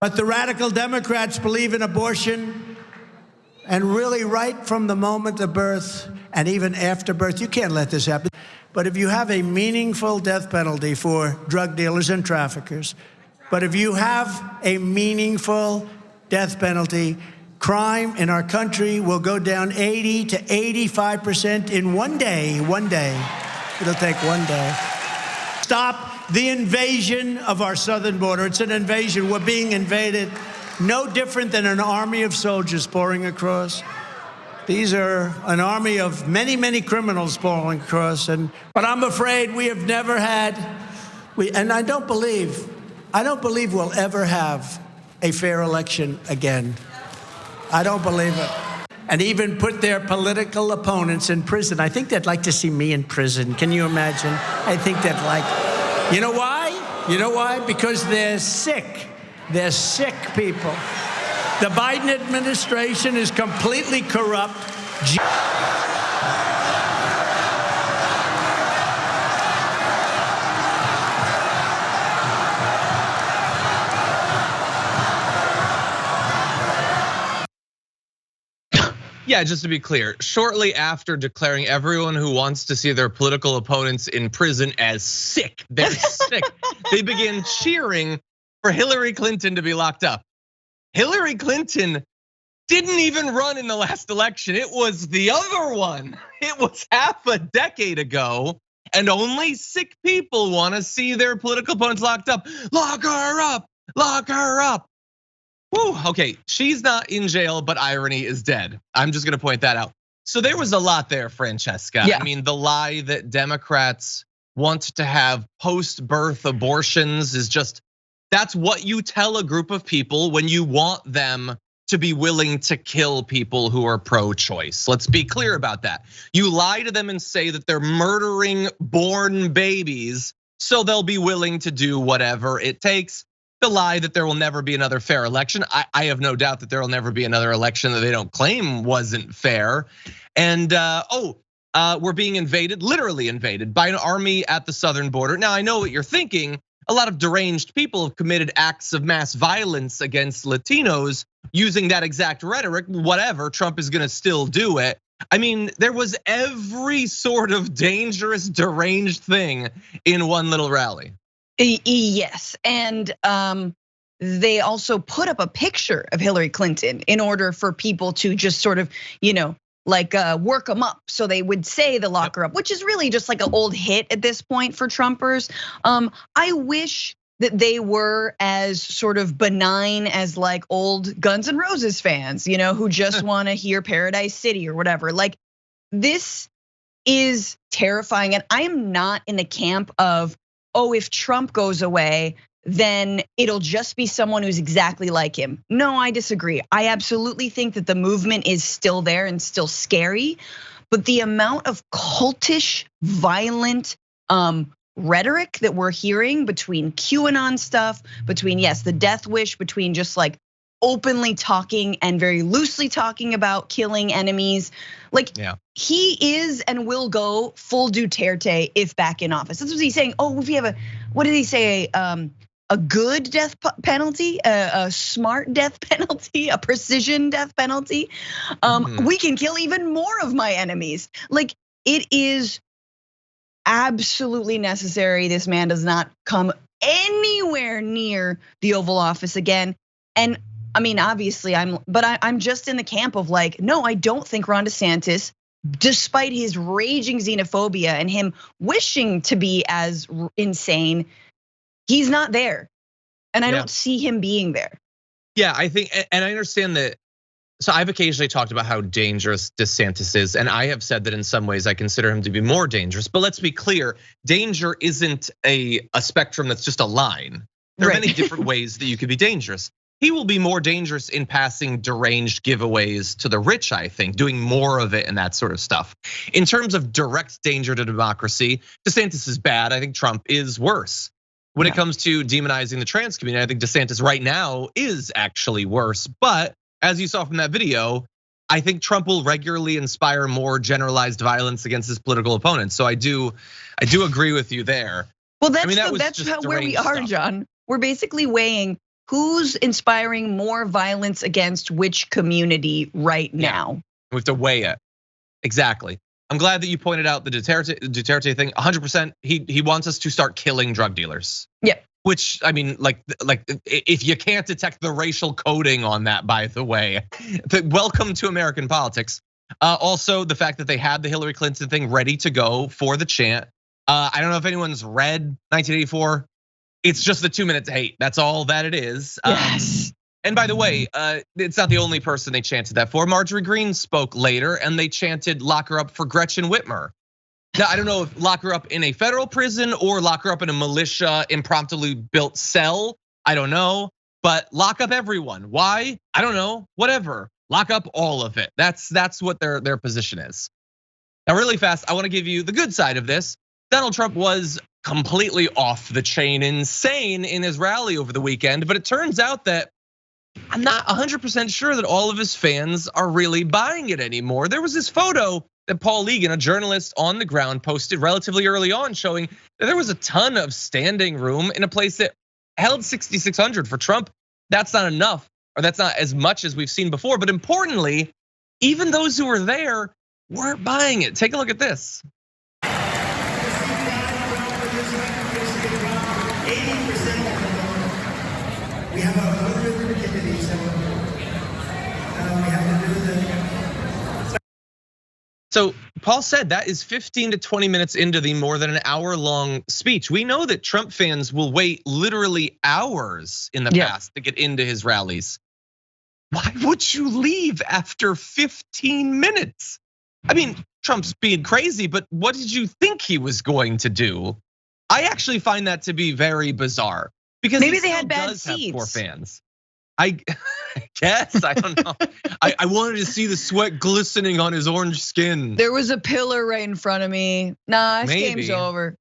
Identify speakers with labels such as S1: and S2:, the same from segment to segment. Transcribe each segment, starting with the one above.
S1: But the radical Democrats believe in abortion, and really right from the moment of birth and even after birth. You can't let this happen. But if you have a meaningful death penalty for drug dealers and traffickers, but if you have a meaningful death penalty, crime in our country will go down 80 to 85% in one day. One day. It'll take one day. Stop the invasion of our southern border. It's an invasion. We're being invaded. No different than an army of soldiers pouring across. These are an army of many, many criminals pouring across. But I'm afraid we have never had, and I don't believe we'll ever have a fair election again. I don't believe it. And even put their political opponents in prison. I think they'd like to see me in prison. Can you imagine? I think they'd like, you know why? You know why? Because they're sick. They're sick people. The Biden administration is completely corrupt.
S2: Yeah, just to be clear, shortly after declaring everyone who wants to see their political opponents in prison as sick, they're sick, they began cheering for Hillary Clinton to be locked up. Hillary Clinton didn't even run in the last election. It was the other one. It was half a decade ago, and only sick people want to see their political opponents locked up. Lock her up, lock her up. Whew, okay, she's not in jail, but irony is dead. I'm just gonna point that out. So there was a lot there, Francesca.
S3: Yeah.
S2: I mean, the lie that Democrats want to have post-birth abortions is just, that's what you tell a group of people when you want them to be willing to kill people who are pro-choice. Let's be clear about that. You lie to them and say that they're murdering born babies, so they'll be willing to do whatever it takes. The lie that there will never be another fair election. I have no doubt that there will never be another election that they don't claim wasn't fair. And we're being invaded, literally invaded by an army at the southern border. Now I know what you're thinking. A lot of deranged people have committed acts of mass violence against Latinos using that exact rhetoric. Whatever, Trump is gonna still do it. I mean, there was every sort of dangerous, deranged thing in one little rally.
S3: Yes, and they also put up a picture of Hillary Clinton in order for people to just sort of, work them up. So they would say the lock her up, which is really just like an old hit at this point for Trumpers. I wish that they were as sort of benign as like old Guns N' Roses fans, who just want to hear Paradise City or whatever. Like, this is terrifying, and I am not in the camp of, oh, if Trump goes away, then it'll just be someone who's exactly like him. No, I disagree. I absolutely think that the movement is still there and still scary, but the amount of cultish, violent rhetoric that we're hearing between QAnon stuff, between, yes, the death wish, between just like openly talking and very loosely talking about killing enemies. He is and will go full Duterte if back in office. That's what he's saying. Oh, if you have what did he say? A good death penalty, a smart death penalty, a precision death penalty. We can kill even more of my enemies. Like, it is absolutely necessary. This man does not come anywhere near the Oval Office again. And I mean, obviously I'm just in the camp of like, no, I don't think Ron DeSantis, despite his raging xenophobia and him wishing to be as insane, he's not there. And I don't see him being there.
S2: Yeah, I think, and I understand that. So I've occasionally talked about how dangerous DeSantis is, and I have said that in some ways I consider him to be more dangerous. But let's be clear, danger isn't a spectrum that's just a line. There are many different ways that you could be dangerous. He will be more dangerous in passing deranged giveaways to the rich, I think, doing more of it and that sort of stuff. In terms of direct danger to democracy, DeSantis is bad. I think Trump is worse. When it comes to demonizing the trans community, I think DeSantis right now is actually worse. But as you saw from that video, I think Trump will regularly inspire more generalized violence against his political opponents. So I do agree with you there.
S3: Well, that's where we are, John. We're basically weighing who's inspiring more violence against which community right now.
S2: We have to weigh it. Exactly. I'm glad that you pointed out the Duterte thing. 100%. He wants us to start killing drug dealers.
S3: Yep.
S2: Which, I mean, like if you can't detect the racial coding on that, by the way, welcome to American politics. Also, the fact that they had the Hillary Clinton thing ready to go for the chant. I don't know if anyone's read 1984. It's just the 2-minute hate. That's all that it is.
S3: Yes.
S2: And by the way, it's not the only person they chanted that for. Marjorie Greene spoke later and they chanted lock her up for Gretchen Whitmer. Now, I don't know if lock her up in a federal prison or lock her up in a militia impromptu built cell. I don't know, but lock up everyone. Why? I don't know, whatever. Lock up all of it. That's what their position is. Now, really fast, I wanna give you the good side of this. Donald Trump was completely off the chain insane in his rally over the weekend, but it turns out that I'm not 100% sure that all of his fans are really buying it anymore. There was this photo that Paul Egan, a journalist on the ground, posted relatively early on showing that there was a ton of standing room in a place that held 6,600 for Trump. That's not enough, or that's not as much as we've seen before. But importantly, even those who were there weren't buying it. Take a look at this.
S1: 80%. We have 100 committees that we have to do the.
S2: So Paul said that is 15 to 20 minutes into the more than an hour-long speech. We know that Trump fans will wait literally hours in the past to get into his rallies. Why would you leave after 15 minutes? I mean, Trump's being crazy, but what did you think he was going to do? I actually find that to be very bizarre because
S3: maybe they had bad seats.
S2: Have poor fans. I guess, I don't know. I wanted to see the sweat glistening on his orange skin.
S3: There was a pillar right in front of me. Nah, this game's over.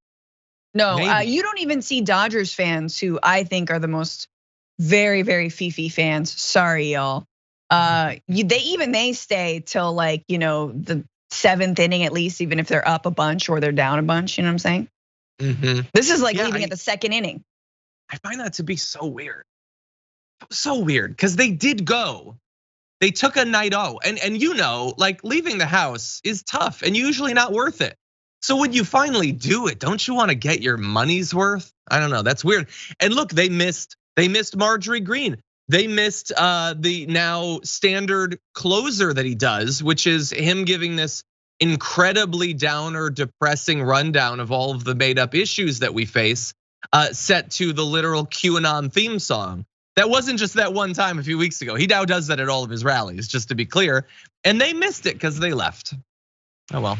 S3: No, you don't even see Dodgers fans who I think are the most very, very Fifi fans. Sorry, y'all. They stay till like, the 7th inning at least, even if they're up a bunch or they're down a bunch, you know what I'm saying? This is like leaving at the 2nd inning.
S2: I find that to be so weird. So weird, because they did go. They took a night off, and like leaving the house is tough and usually not worth it. So when you finally do it, don't you want to get your money's worth? I don't know, that's weird. And look, they missed Marjorie Greene. They missed the now standard closer that he does, which is him giving this incredibly downer, depressing rundown of all of the made up issues that we face, set to the literal QAnon theme song. That wasn't just that one time a few weeks ago. He now does that at all of his rallies, just to be clear. And they missed it because they left. Oh well.